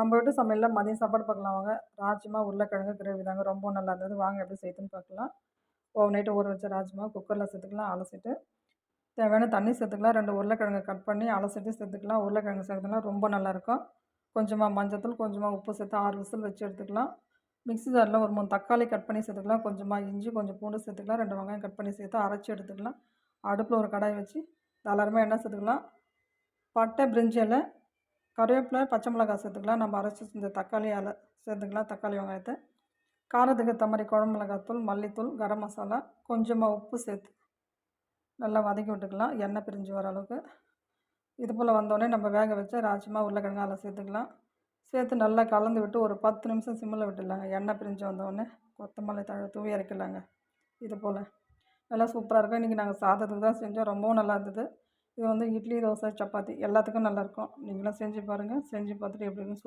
நம்ம வீட்டு சமையலில் மதியம் சாப்பாடு பார்க்கலாம் வாங்க. ராஜ்மா உருளைக்கிழங்கு கிரேவி தாங்க ரொம்ப நல்லா இருந்தது. வாங்க எப்படி செய்யுதுன்னு பார்க்கலாம். ஓவர் நைட்டு ஊற வச்ச ராஜ்மா குக்கரில் சேர்த்துக்கலாம். அலசிட்டு தேவையான தண்ணி சேர்த்துக்கலாம். 2 உருளைக்கிழங்கு கட் பண்ணி அலசிட்டு சேர்த்துக்கலாம். உருளைக்கிழங்கு சேர்த்துனா ரொம்ப நல்லாயிருக்கும். கொஞ்சமாக மஞ்சத்தூள், கொஞ்சமாக உப்பு சேர்த்து 6 விசில் வச்சு எடுத்துக்கலாம். மிக்ஸி ஜாரில் ஒரு 3 தக்காளி கட் பண்ணி சேர்த்துக்கலாம். கொஞ்சமாக இஞ்சி, கொஞ்சம் பூண்டு சேர்த்துக்கலாம். 2 வெங்காயம் கட் பண்ணி சேர்த்து அரைச்சி எடுத்துக்கலாம். அடுப்பில் ஒரு கடாய் வச்சு தாராளமாக எண்ணெய் சேர்த்துக்கலாம். பட்டை, பிரிஞ்சி இலை, கருவேப்பிலை, பச்சை மிளகாய் சேர்த்துக்கலாம். நம்ம அரைச்சி இந்த தக்காளி சேர்த்துக்கலாம். தக்காளி வெங்காயத்தை காரத்துக்கு ஏற்ற மாதிரி குழம்பு மிளகாத்தூள், மல்லித்தூள், கரம் மசாலா, கொஞ்சமாக உப்பு சேர்த்து நல்லா வதக்கி விட்டுக்கலாம். எண்ணெய் பிரிஞ்சு வர அளவுக்கு. இது போல் வந்தோடனே நம்ம வேக வச்ச ராஜ்மா உருளைக்கிழங்கு அதில் சேர்த்துக்கலாம். சேர்த்து நல்லா கலந்து விட்டு ஒரு 10 நிமிஷம் சிம்மில் விட்டுடலாங்க. எண்ணெய் பிரிஞ்சு வந்தோடனே கொத்தமல்லி தழை தூவி இறக்கிடலாங்க. இது போல் நல்லா சூப்பராக இருக்கும். இன்றைக்கி நாங்கள் சாதத்துக்கு தான் செஞ்சோம். ரொம்பவும் நல்லா இருந்தது. இது வந்து இட்லி, தோசை, சப்பாத்தி எல்லாத்துக்கும் நல்லாயிருக்கும். நீங்களும் செஞ்சு பாருங்கள். செஞ்சு பார்த்துட்டு எப்படி இருக்குன்னு